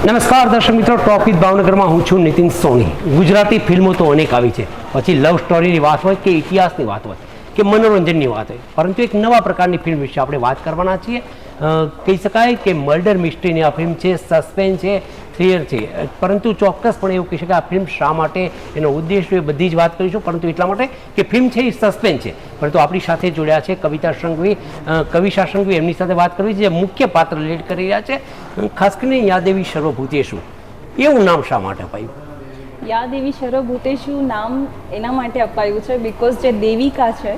નમસ્કાર દર્શક મિત્રો, ટોક વિથ ભાવનગરમાં હું છું નીતિન સોની. ગુજરાતી ફિલ્મો તો અનેક આવી છે, પછી લવ સ્ટોરીની વાત હોય કે ઇતિહાસની વાત હોય કે મનોરંજનની વાત હોય, પરંતુ એક નવા પ્રકારની ફિલ્મ વિશે આપણે વાત કરવાના છીએ. કહી શકાય કે મર્ડર મિસ્ટ્રીની આ ફિલ્મ છે, સસ્પેન્સ છે, થ્રિલર છે, પરંતુ ચોક્કસપણે એવું કહી શકાય આ ફિલ્મ શા માટે, એનો ઉદ્દેશ એ બધી જ વાત કરીશું. પરંતુ એટલા માટે કે ફિલ્મ છે એ સસ્પેન્સ છે. પરંતુ આપણી સાથે જોડ્યા છે કવિશા સંઘવી, એમની સાથે વાત કરવી છે, જે મુખ્ય પાત્ર લીડ કરી રહ્યા છે. ખાસ કરીને યાદેવી સર્વભૂતેષુ એવું નામ શા માટે અપાયું? યાદેવી સર્વભૂતેષુ નામ એના માટે અપાયું છે બિકોઝ જે દેવિકા છે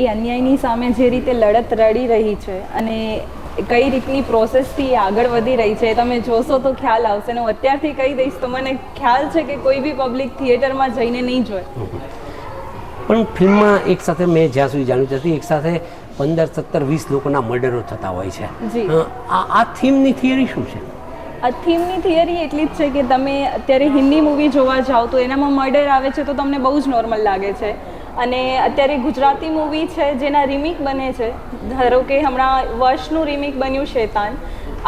એ અન્યાયની સામે જે રીતે લડત લડી રહી છે અને કઈ રીતની પ્રોસેસથી આગળ વધી રહી છે તમે જોશો તો ખ્યાલ આવશે. અને હું અત્યારથી કહી દઈશ તો મને ખ્યાલ છે કે કોઈ બી પબ્લિક થિયેટરમાં જઈને નહીં જોએ. પણ ફિલ્મમાં એક સાથે મેં જ્યાં સુધી જાણ્યું હતી, એક સાથે 15, 17, 20 લોકોના મર્ડરો થતા હોય છે. આ થીમની થિયરી શું છે? આ થીમની થિયરી એટલી જ છે કે તમે અત્યારે હિન્દી મૂવી જોવા જાઓ તો એનામાં મર્ડર આવે છે તો તમને બહુ જ નોર્મલ લાગે છે. અને અત્યારે ગુજરાતી મૂવી છે જેના રિમેક બને છે, ધારો કે હમણાં વર્ષનું રિમેક બન્યું શેતાન.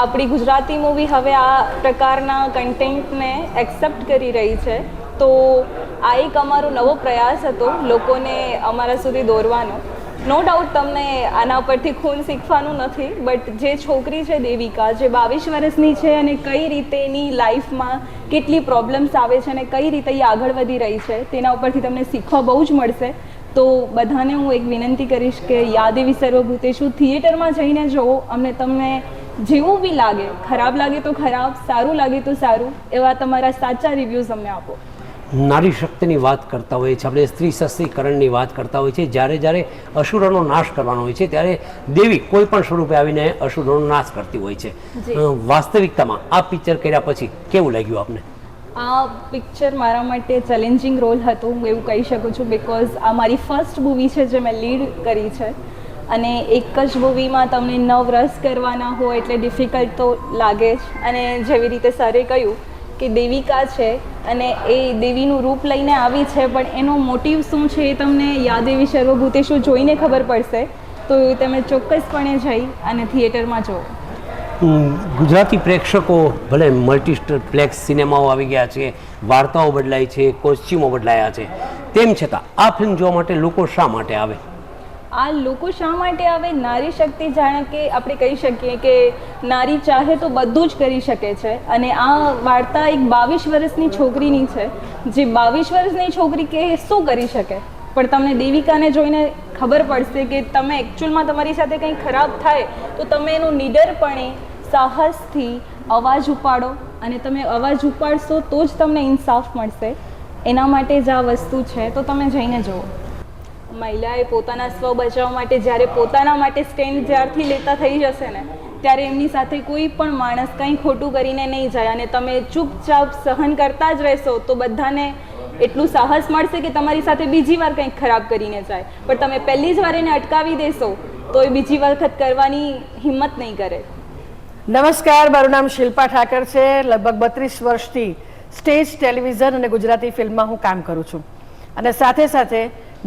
આપણી ગુજરાતી મૂવી હવે આ પ્રકારના કન્ટેન્ટને એક્સેપ્ટ કરી રહી છે. તો આ એક અમારો નવો પ્રયાસ હતો લોકોને અમારા સુધી દોરવાનો. નો ડાઉટ તમને આના પરથી ખૂન શીખવાનું નથી, બટ જે છોકરી છે દેવિકા, જે 22 વર્ષની છે અને કઈ રીતે એની લાઈફમાં કેટલી પ્રોબ્લેમ્સ આવે છે અને કઈ રીતે એ આગળ વધી રહી છે તેના ઉપરથી તમને શીખવા બહુ જ મળશે. તો બધાને હું એક વિનંતી કરીશ કે યાદેવી સર્વભૂતેષુ થિયેટરમાં જઈને જુઓ. અમને તમને જેવું બી લાગે, ખરાબ લાગે તો ખરાબ, સારું લાગે તો સારું, એવા તમારા સાચા રિવ્યૂઝ અમને આપો. નારી શક્તિની વાત કરતા હોઈએ છીએ આપણે, સ્ત્રી સશક્તિકરણની વાત કરતા હોઈએ છીએ. જ્યારે અસુરોનો નાશ કરવાનો હોય છે ત્યારે દેવી કોઈ પણ સ્વરૂપે આવીને અસુરોનો નાશ કરતી હોય છે. વાસ્તવિકતામાં આ પિક્ચર કર્યા પછી કેવું લાગ્યું આપને? આ પિક્ચર મારા માટે ચેલેન્જિંગ રોલ હતો, હું એવું કહી શકું છું, બિકોઝ આ મારી ફર્સ્ટ મૂવી છે જે મેં લીડ કરી છે. અને એક જ મૂવીમાં તમને 9 રસ કરવાના હોય એટલે ડિફિકલ્ટ તો લાગે જ. અને જેવી રીતે સરે કહ્યું કે દેવિકા છે અને એ દેવીનું રૂપ લઈને આવી છે, પણ એનો મોટિવ શું છે એ તમને યાદેવી સર્વભૂતેષુ જોઈને ખબર પડશે. તો તમે ચોક્કસપણે જઈ અને થિયેટરમાં જુઓ. ગુજરાતી પ્રેક્ષકો ભલે મલ્ટીપ્લેક્સ સિનેમાઓ આવી ગયા છે, વાર્તાઓ બદલાઈ છે, કોસ્ચ્યુમો બદલાયા છે, તેમ છતાં આ ફિલ્મ જોવા માટે લોકો શા માટે આવે? આ લોકો શા માટે આવે? નારી શક્તિ, જાણે કે આપણે કહી શકીએ કે નારી ચાહે તો બધું જ કરી શકે છે. અને આ વાર્તા એક 22 વર્ષની છોકરીની છે, જે 22 વર્ષની છોકરી કે શું કરી શકે. પણ તમને દેવિકાને જોઈને ખબર પડશે કે તમે એકચ્યુઅલમાં તમારી સાથે કંઈ ખરાબ થાય તો તમે એનું નિડરપણે, સાહસથી અવાજ ઉપાડો. અને તમે અવાજ ઉપાડશો તો જ તમને ઇન્સાફ મળશે. એના માટે જ આ વસ્તુ છે, તો તમે જઈને જુઓ. મહિલાએ પોતાના સ્વ બચાવ માટે જ્યારે પોતાના માટે સ્ટેન્ડ જ્યારથી લેતા થઈ જશે ને, ત્યારે એમની સાથે કોઈ પણ માણસ કંઈ ખોટું કરીને નહીં જાય. અને તમે ચૂપચાપ સહન કરતા જ રહેશો તો બધાને એટલું સાહસ મળશે કે તમારી સાથે બીજી વાર કંઈક ખરાબ કરીને જાય. પણ તમે પહેલી જ વાર એને અટકાવી દેશો તો એ બીજી વખત કરવાની હિંમત નહીં કરે. નમસ્કાર, મારું નામ શિલ્પા ઠાકર છે. લગભગ 32 વર્ષથી સ્ટેજ, ટેલિવિઝન અને ગુજરાતી ફિલ્મમાં હું કામ કરું છું. અને સાથે સાથે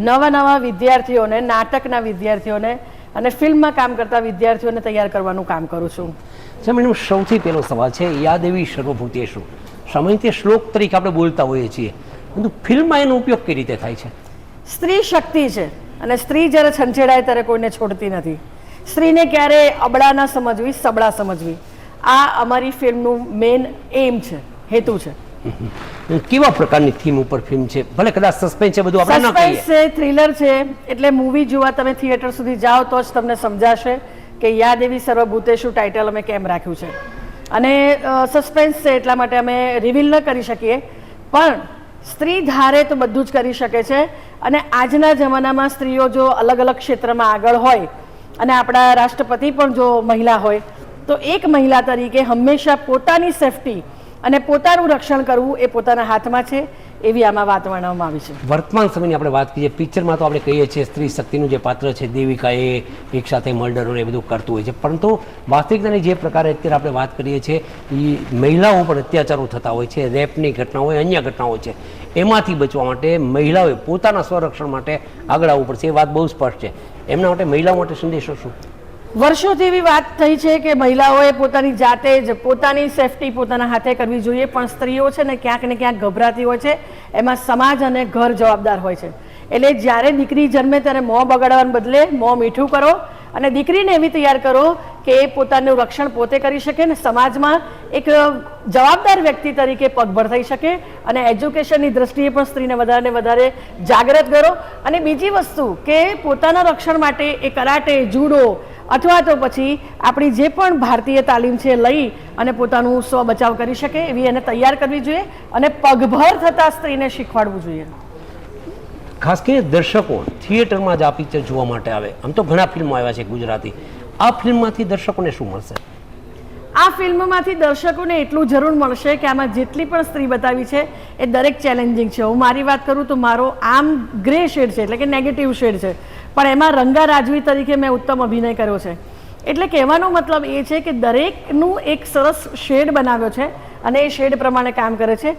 નવા વિદ્યાર્થીઓને, નાટકના વિદ્યાર્થીઓને અને ફિલ્મમાં કામ કરતા વિદ્યાર્થીઓને તૈયાર કરવાનું કામ કરું છું. મેડમ, સૌથી પહેલો સવાલ છે યાદેવી સર્વભૂતેષુ. સામાન્ય રીતે શ્લોક તરીકે આપણે બોલતા હોઈએ છીએ, પરંતુ ફિલ્મમાં એનો ઉપયોગ કઈ રીતે થાય છે? સ્ત્રી શક્તિ છે અને સ્ત્રી જ્યારે છંછેડાય ત્યારે કોઈને છોડતી નથી. સ્ત્રીને ક્યારે અબળા ન સમજવી, સબળા સમજવી, આ અમારી ફિલ્મનું મેઇન એમ છે, હેતુ છે. કેવા પ્રકારની થીમ ઉપર ફિલ્મ છે? ભલે કદાચ સસ્પેન્સ છે, બધું આપણે ન કહીએ. સસ્પેન્સ છે, થ્રિલર છે, એટલે મૂવી જોવા તમે થિયેટર સુધી જાઓ તો જ તમને સમજાશે કે યાદેવી સર્વભૂતેષુ ટાઇટલ અમે કેમ રાખ્યું છે. અને સસ્પેન્સ છે એટલા માટે અમે રિવીલ ન કરી શકીએ, પણ સ્ત્રી ધારે તો બધું જ કરી શકે છે. અને આજના જમાનામાં સ્ત્રીઓ જો અલગ અલગ ક્ષેત્રમાં આગળ હોય અને આપણા રાષ્ટ્રપતિ પણ જો મહિલા હોય, તો એક મહિલા તરીકે હંમેશા પોતાની સેફટી અને પોતાનું રક્ષણ કરવું એ પોતાના હાથમાં છે, એવી આમાં વાત વર્ણવવામાં આવી છે. વર્તમાન સમયની આપણે વાત કરીએ, પિક્ચરમાં તો આપણે કહીએ છીએ સ્ત્રી શક્તિનું જે પાત્ર છે દેવિકા, એ એક સાથે મર્ડરો એ બધું કરતું હોય છે, પરંતુ વાસ્તવિકતાની જે પ્રકારે અત્યારે આપણે વાત કરીએ છીએ એ મહિલાઓ પર અત્યાચારો થતા હોય છે, રેપની ઘટના હોય, અન્ય ઘટનાઓ છે, એમાંથી બચવા માટે મહિલાઓએ પોતાના સ્વરક્ષણ માટે આગળ આવવું પડશે. એ વાત બહુ સ્પષ્ટ છે. એમના માટે મહિલાઓ માટે સંદેશો શું? વર્ષોથી એવી વાત થઈ છે કે મહિલાઓએ પોતાની જાતે જ પોતાની સેફટી પોતાના હાથે કરવી જોઈએ, પણ સ્ત્રીઓ છે ને ક્યાંક ગભરાતી હોય છે. એમાં સમાજ અને ઘર જવાબદાર હોય છે. એટલે જ્યારે દીકરી જન્મે ત્યારે મોં બગાડવાને બદલે મોં મીઠું કરો અને દીકરીને એવી તૈયાર કરો કે એ પોતાનું રક્ષણ પોતે કરી શકે ને સમાજમાં એક જવાબદાર વ્યક્તિ તરીકે પગભર થઈ શકે. અને એજ્યુકેશનની દ્રષ્ટિએ પણ સ્ત્રીને વધારે ને વધારે જાગૃત કરો. અને બીજી વસ્તુ કે પોતાના રક્ષણ માટે એ કરાટે, જુડો અથવા તો પછી આપણી જે પણ ભારતીય તાલીમ છે લઈ અને પોતાનું સ્વ બચાવ કરી શકે એવી એને તૈયાર કરવી જોઈએ અને પગભર થતા સ્ત્રીને શીખવાડવું જોઈએ. ખાસ કરીને દર્શકો થિયેટરમાં જ આ પિક્ચર જોવા માટે આવે. આમ તો ઘણા ફિલ્મો આવ્યા છે ગુજરાતી. આ ફિલ્મમાંથી દર્શકોને શું મળશે? આ ફિલ્મમાંથી દર્શકોને એટલું જરૂર મળશે કે આમાં જેટલી પણ સ્ત્રી બતાવી છે એ દરેક ચેલેન્જિંગ છે. હું મારી વાત કરું તો મારો આમ ગ્રે શેડ છે, એટલે કે નેગેટિવ શેડ છે, પણ એમાં રંગા રાજવી તરીકે મેં ઉત્તમ અભિનય કર્યો છે. એટલે કહેવાનો મતલબ એ છે કે દરેકનું એક સરસ શેડ બનાવ્યો છે અને એ શેડ પ્રમાણે કામ કરે છે.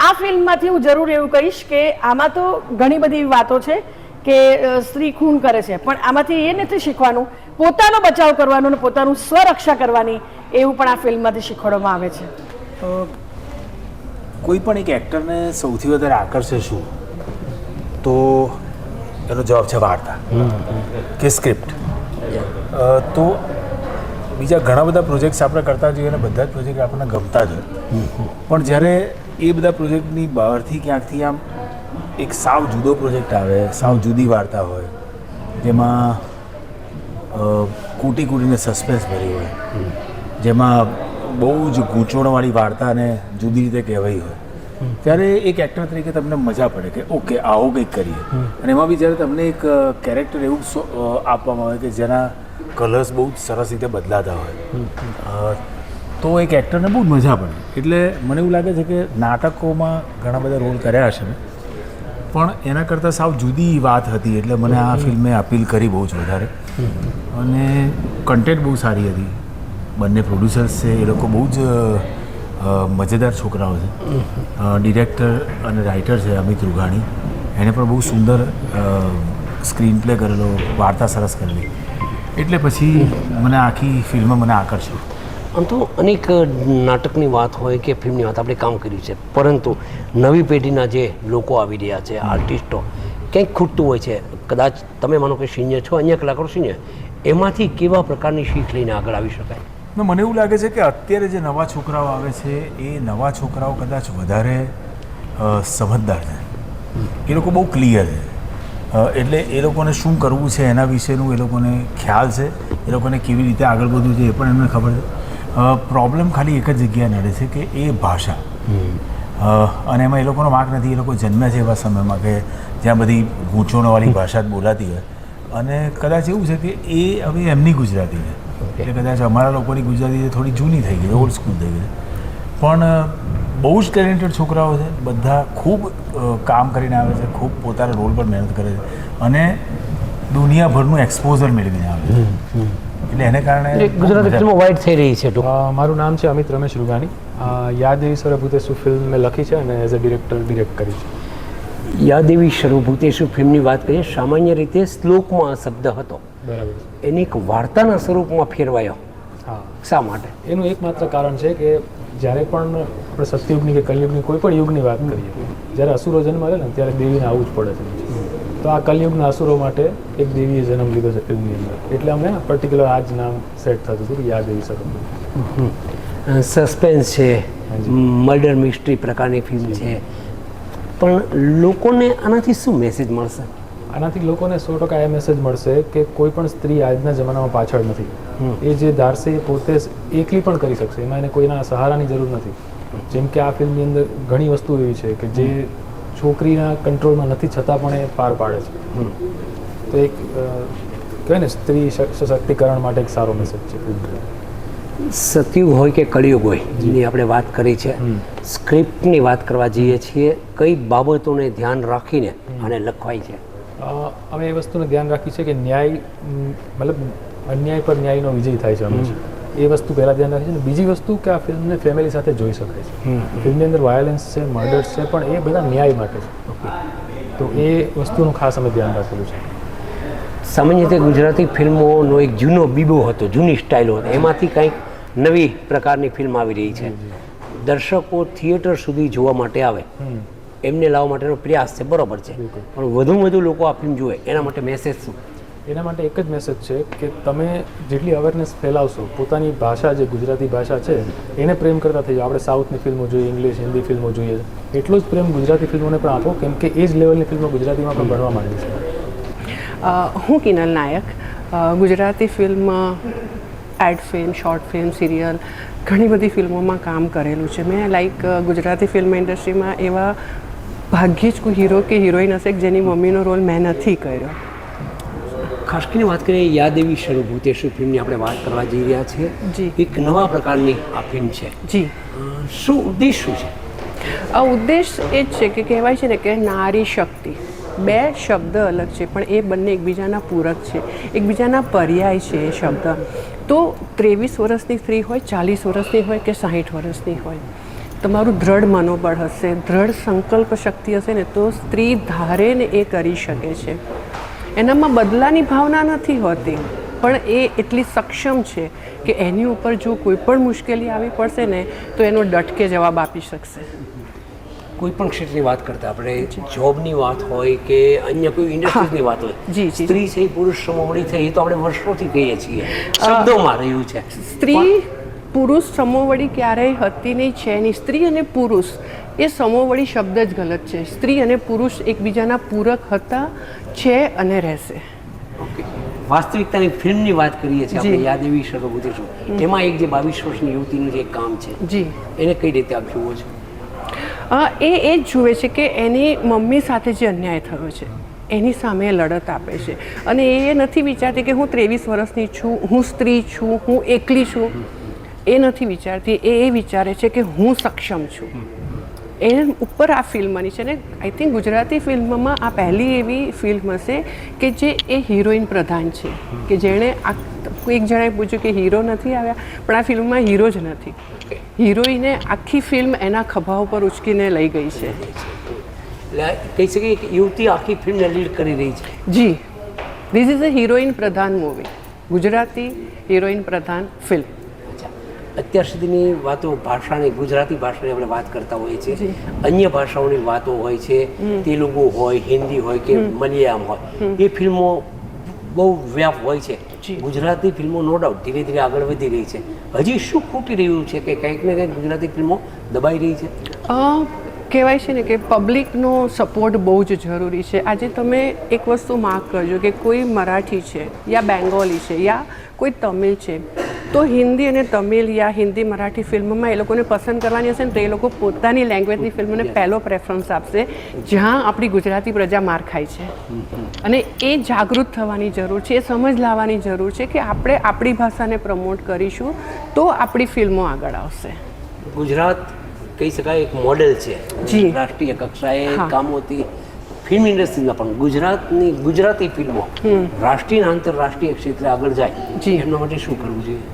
આ ફિલ્મમાંથી હું જરૂર એવું કહીશ કે આમાં તો ઘણી બધી વાતો છે કે સ્ત્રી ખૂન કરે છે, પણ આમાંથી એ નથી શીખવાનું પોતાનો બચાવ કરવાનો અને પોતાનું સ્વરક્ષા કરવાની, એવું પણ આ ફિલ્મમાંથી શીખવાડવામાં આવે છે. કોઈ પણ એક એક્ટરને સૌથી વધારે આકર્ષે શું, તો એનો જવાબ છે વાર્તા કે સ્ક્રિપ્ટ. તો બીજા ઘણા બધા પ્રોજેક્ટ્સ આપણે કરતા જોઈએ અને બધા જ પ્રોજેક્ટ આપણને ગમતા જ હોય, પણ જ્યારે એ બધા પ્રોજેક્ટની બહારથી ક્યાંકથી આમ એક સાવ જુદો પ્રોજેક્ટ આવે, સાવ જુદી વાર્તા હોય, જેમાં કૂટી કૂટીને સસ્પેન્સ ભરી હોય, જેમાં બહુ જ ગૂંચવણવાળી વાર્તાને જુદી રીતે કહેવાઈ હોય, ત્યારે એક એક્ટર તરીકે તમને મજા પડે કે ઓકે આવું કંઈક કરીએ. અને એમાં બી જ્યારે તમને એક કેરેક્ટર એવું આપવામાં આવે કે જેના કલર્સ બહુ જ સરસ રીતે બદલાતા હોય, તો એક એક્ટરને બહુ મજા પડે. એટલે મને એવું લાગે છે કે નાટકોમાં ઘણા બધા રોલ કર્યા હશે મેં, પણ એના કરતાં સાવ જુદી વાત હતી. એટલે મને આ ફિલ્મે અપીલ કરી બહુ જ વધારે. અને કન્ટેન્ટ બહુ સારી હતી. બંને પ્રોડ્યુસર્સ છે એ લોકો બહુ જ મજેદાર છોકરાઓ છે. ડિરેક્ટર અને રાઇટર છે અમિત રૂઘાણી, એણે પણ બહુ સુંદર સ્ક્રીન પ્લે કરેલો, વાર્તા સરસ કરેલી. એટલે પછી મને આખી ફિલ્મ મને આકર્ષી. આમ તો અનેક નાટકની વાત હોય કે ફિલ્મની વાત આપણે કામ કર્યું છે, પરંતુ નવી પેઢીના જે લોકો આવી રહ્યા છે, આર્ટિસ્ટો, કંઈક ખૂટતું હોય છે. કદાચ તમે માનો કે સિનિયર છો, અન્ય કલાકારો સિનિયર, એમાંથી કેવા પ્રકારની શીખ લઈને આગળ આવી શકાય? મને એવું લાગે છે કે અત્યારે જે નવા છોકરાઓ આવે છે એ નવા છોકરાઓ કદાચ વધારે સમજદાર છે. એ લોકો બહુ ક્લિયર છે. એટલે એ લોકોને શું કરવું છે એના વિશેનું એ લોકોને ખ્યાલ છે. એ લોકોને કેવી રીતે આગળ વધવું છે એ પણ એમને ખબર છે. પ્રોબ્લેમ ખાલી એક જ જગ્યાએ નડે છે કે એ ભાષા. અને એમાં એ લોકોનો વાંક નથી. એ લોકો જન્મ્યા છે એવા સમયમાં કે જ્યાં બધી ગૂંચવણોવાળી ભાષા જ બોલાતી હોય, અને કદાચ એવું છે કે એ હવે એમની ગુજરાતી છે. એટલે કદાચ અમારા લોકોની ગુજરાતી થોડી જૂની થઈ ગઈ, ઓલ્ડ સ્કૂલ થઈ ગઈ. પણ બહુ જ ટેલેન્ટેડ છોકરાઓ છે બધા. ખૂબ કામ કરીને આવે છે, ખૂબ પોતાના રોલ પર મહેનત કરે છે અને દુનિયાભરનું એક્સપોઝર મેળવીને આવે છે. એટલે એને કારણે ગુજરાતી ફિલ્મો વાઇડ થઈ રહી છે. મારું નામ છે અમિત રમેશ રૂઘાણી. યાદેવી સર્વભૂતેષુ ફિલ્મ મેં લખી છે અને એઝ અ ડિરેક્ટર ડિરેક્ટ કરી છે. યાદેવી સર્વભૂતેષુ ફિલ્મની વાત કરીએ, સામાન્ય રીતે શ્લોકમાં આ શબ્દ હતો, બરાબર. એને એક વાર્તાના સ્વરૂપમાં ફેરવાયો. હા, શા માટે? એનું એકમાત્ર કારણ છે કે જ્યારે પણ આપણે સત્યયુગની કે કલયુગની કોઈ પણ યુગની વાત કરીએ, જ્યારે અસુરો જન્મ લે ને ત્યારે દેવીને આવવું જ પડે છે. તો આ કલયુગના અસુરો માટે એક દેવીએ જન્મ લીધો છે ફિલ્મની અંદર, એટલે અમને પર્ટિક્યુલર આ જ નામ સેટ થતું હતું કે યાદેવી સર્વભૂતેષુ. સસ્પેન્સ છે, મર્ડર મિસ્ટ્રી પ્રકારની ફિલ્મ છે, પણ લોકોને આનાથી શું મેસેજ મળશે? આનાથી લોકોને 100% એ મેસેજ મળશે કે કોઈ પણ સ્ત્રી આજના જમાનામાં પાછળ નથી. એ જે ધારશે એ પોતે એકલી પણ કરી શકશે, એમાં એને કોઈના સહારાની જરૂર નથી. જેમ કે આ ફિલ્મની અંદર ઘણી વસ્તુ એવી છે કે જે છોકરીના કંટ્રોલમાં નથી છતાં પણ એ પાર પાડે છે. તો એક કહેવાય ને સ્ત્રી સશક્તિકરણ માટે એક સારો મેસેજ છે. સતયુગ હોય કે કળિયુગ હોય, જેની આપણે વાત કરી છે, સ્ક્રિપ્ટની વાત કરવા જઈએ છીએ, કઈ બાબતોને ધ્યાન રાખીને આને લખવાય છે? અમે એ વસ્તુને ધ્યાન રાખી છે કે ન્યાય, મતલબ અન્યાય પર ન્યાયનો વિજય થાય છે હંમેશા. એ વસ્તુ પહેલાં ધ્યાન રાખી છે. અને બીજી વસ્તુ કે આ ફિલ્મને ફેમિલી સાથે જોઈ શકાય છે. ફિલ્મની અંદર વાયોલન્સ છે, મર્ડર્સ છે, પણ એ બધા ન્યાય માટે છે. તો એ વસ્તુનું ખાસ અમે ધ્યાન રાખેલું છે. સામાન્ય રીતે ગુજરાતી ફિલ્મોનો એક જૂનો બીબો હતો, જૂની સ્ટાઇલો હતો, એમાંથી કંઈક નવી પ્રકારની ફિલ્મ આવી રહી છે. દર્શકો થિયેટર સુધી જોવા માટે આવે એમને લાવવા માટેનો પ્રયાસ છે, બરોબર છે, પણ વધુમાં વધુ લોકો આ ફિલ્મ જુએ એના માટે મેસેજ શું? એના માટે એક જ મેસેજ છે કે તમે જેટલી અવેરનેસ ફેલાવશો, પોતાની ભાષા જે ગુજરાતી ભાષા છે એને પ્રેમ કરતા થઈ જાઓ. આપણે સાઉથની ફિલ્મો જોઈએ, ઇંગ્લિશ હિન્દી ફિલ્મો જોઈએ, એટલો જ પ્રેમ ગુજરાતી ફિલ્મોને પણ આપો, કેમ કે એ જ લેવલની ફિલ્મો ગુજરાતીમાં પણ બનવા માંડી છે. હું Kinal Nayak. Gujarati film, ad film, short film, serial, ઘણી બધી ફિલ્મોમાં કામ કરેલું છે મેં. ગુજરાતી ફિલ્મ ઇન્ડસ્ટ્રીમાં એવા ભાગ્યે જ કોઈ હીરો કે હિરોઈન હશે કે જેની મમ્મીનો રોલ મેં નથી કર્યો. ખાસ કરીને વાત કરીએ યાદ એવી શરૂ ભૂતેશ્વર ફિલ્મની આપણે વાત કરવા જઈ રહ્યા છીએ. જી. એક નવા પ્રકારની આ ફિલ્મ છે. જી. શું ઉદ્દેશ શું છે? આ ઉદ્દેશ એ જ છે કે કહેવાય છે ને કે નારી શક્તિ, બે શબ્દ અલગ છે પણ એ બંને એકબીજાના પૂરક છે, એકબીજાના પર્યાય છે એ શબ્દ. તો 23 વર્ષની સ્ત્રી હોય, 40 વર્ષની હોય કે 60 વર્ષની હોય, તમારું દ્રઢ મનોબળ હશે, દ્રઢ સંકલ્પ શક્તિ હશે ને તો સ્ત્રી ધારે ને એ કરી શકે છે. એનામાં બદલાની ભાવના નથી હોતી, પણ એ એટલી સક્ષમ છે કે એની ઉપર જો કોઈ પણ મુશ્કેલી આવી પડશે ને તો એનો ડટકે જવાબ આપી શકશે. કોઈ પણ ક્ષેત્રની વાત કરતા આપણે જોબની વાત હોય કે અન્ય કોઈ ઇન્ડસ્ટ્રીઝની વાત હોય, જી. સ્ત્રી છે પુરુષ સમોવડી છે, એ તો આપણે વર્ષોથી કહીએ છીએ, શબ્દોમાં રહ્યું છે. સ્ત્રી પુરુષ સમોવડી ક્યારેય હતી નહીં, છે નહીં. સ્ત્રી અને પુરુષ એ સમોવડી શબ્દ જ ગલત છે. સ્ત્રી અને પુરુષ એકબીજાના પૂરક હતા, છે અને રહેશે. ઓકે, વાસ્તવિકતાની ફિલ્મની વાત કરીએ છીએ આપણે, યાદ એવી શરૂ બુધેશ્વર, એમાં એક જે 22 વર્ષની યુવતીનું જે કામ છે, જી, એને કઈ રીતે આપ જુઓ છો? એ જ જુએ છે કે એની મમ્મી સાથે જે અન્યાય થયો છે એની સામે લડત આપે છે, અને એ નથી વિચારતી કે હું 23 વર્ષની છું, હું સ્ત્રી છું, હું એકલી છું. એ નથી વિચારતી, એ વિચારે છે કે હું સક્ષમ છું. એ ઉપર આ ફિલ્મની છે ને આઈ થિંક ગુજરાતી ફિલ્મમાં આ પહેલી એવી ફિલ્મ હશે કે જે એ હિરોઈન પ્રધાન છે, કે જેણે એક જણાએ પૂછ્યું કે હીરો નથી આવ્યા, પણ આ ફિલ્મમાં હીરો જ નથી. હિરોઈને આખી ફિલ્મ એના ખભા ઉપર ઉચકીને લઈ ગઈ છે. એટલે કહી શકીએ કે યુવતી આખી ફિલ્મને લીડ કરી રહી છે. જી, ધીસ ઇઝ અ હિરોઈન પ્રધાન મૂવી, ગુજરાતી હિરોઈન પ્રધાન ફિલ્મ. અત્યાર સુધીની વાતો ભાષાની, ગુજરાતી ભાષાની આપણે વાત કરતા હોઈએ છીએ, અન્ય ભાષાઓની વાતો હોય છે, તેલુગુ હોય, હિન્દી હોય કે મલયાલમ હોય, એ ફિલ્મો બહુ વ્યાપ હોય છે. ગુજરાતી ફિલ્મો નો ડાઉટ ધીરે ધીરે આગળ વધી રહી છે. હજી શું ખૂટી રહ્યું છે કે કંઈક ને કંઈક ગુજરાતી ફિલ્મો દબાઈ રહી છે? કહેવાય છે ને કે પબ્લિકનો સપોર્ટ બહુ જ જરૂરી છે. આજે તમે એક વસ્તુ માર્ક કરજો કે કોઈ મરાઠી છે યા બેંગોલી છે યા કોઈ તમિલ છે, તો હિન્દી અને તમિલ યા હિન્દી મરાઠી ફિલ્મમાં એ લોકોને પસંદ કરવાની હશે ને તો એ લોકો પોતાની લેંગ્વેજની ફિલ્મને પહેલો પ્રેફરન્સ આપશે, જ્યાં આપણી ગુજરાતી પ્રજા માર ખાય છે. અને એ જાગૃત થવાની જરૂર છે, એ સમજ લાવવાની જરૂર છે કે આપણે આપણી ભાષાને પ્રમોટ કરીશું તો આપણી ફિલ્મો આગળ આવશે. ગુજરાત કહી શકાય એક મોડેલ છે જી. રાષ્ટ્રીય કક્ષાએ કામોથી ફિલ્મ ઇન્ડસ્ટ્રીમાં પણ ગુજરાતની ગુજરાતી ફિલ્મો રાષ્ટ્રીય અને આંતરરાષ્ટ્રીય ક્ષેત્રે આગળ જાય, એમના માટે શું કરવું જોઈએ?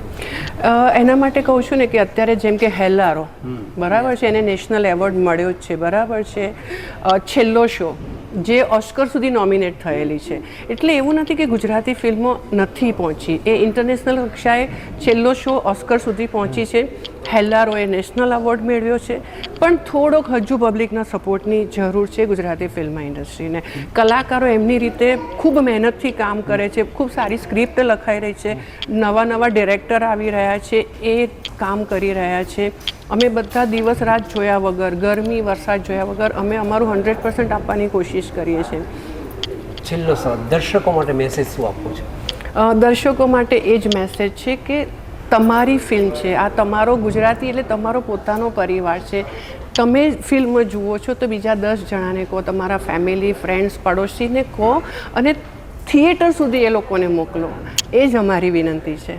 એના માટે કહું છું ને કે અત્યારે જેમ કે હેલ્લારો બરાબર છે, એને નેશનલ એવોર્ડ મળ્યો જ છે, બરાબર છે. છેલ્લો શો જે ઓસ્કર સુધી નોમિનેટ થયેલી છે, એટલે એવું નથી કે ગુજરાતી ફિલ્મો નથી પહોંચી, એ ઇન્ટરનેશનલ કક્ષાએ છેલ્લો શો ઓસ્કર સુધી પહોંચી છે. હેલ્લારોએ નેશનલ એવોર્ડ મેળવ્યો છે, પણ થોડોક હજુ પબ્લિકના સપોર્ટની જરૂર છે ગુજરાતી ફિલ્મ ઇન્ડસ્ટ્રીને. કલાકારો એમની રીતે ખૂબ મહેનતથી કામ કરે છે, ખૂબ સારી સ્ક્રિપ્ટ લખાઈ રહી છે, નવા નવા ડિરેક્ટર આવી રહ્યા છે, એ કામ કરી રહ્યા છે. અમે બધા દિવસ રાત જોયા વગર, ગરમી વરસાદ જોયા વગર અમે અમારું 100% આપવાની કોશિશ કરીએ છીએ. છેલ્લો સવાલ, દર્શકો માટે મેસેજ શું આપવો છે? દર્શકો માટે એ જ મેસેજ છે કે તમારી ફિલ્મ છે, આ તમારો ગુજરાતી એટલે તમારો પોતાનો પરિવાર છે. તમે ફિલ્મ જુઓ છો તો બીજા 10 જણાને કહો, તમારા ફેમિલી, ફ્રેન્ડ્સ, પડોશીને કહો અને થિયેટર સુધી એ લોકોને મોકલો. એ જ અમારી વિનંતી છે.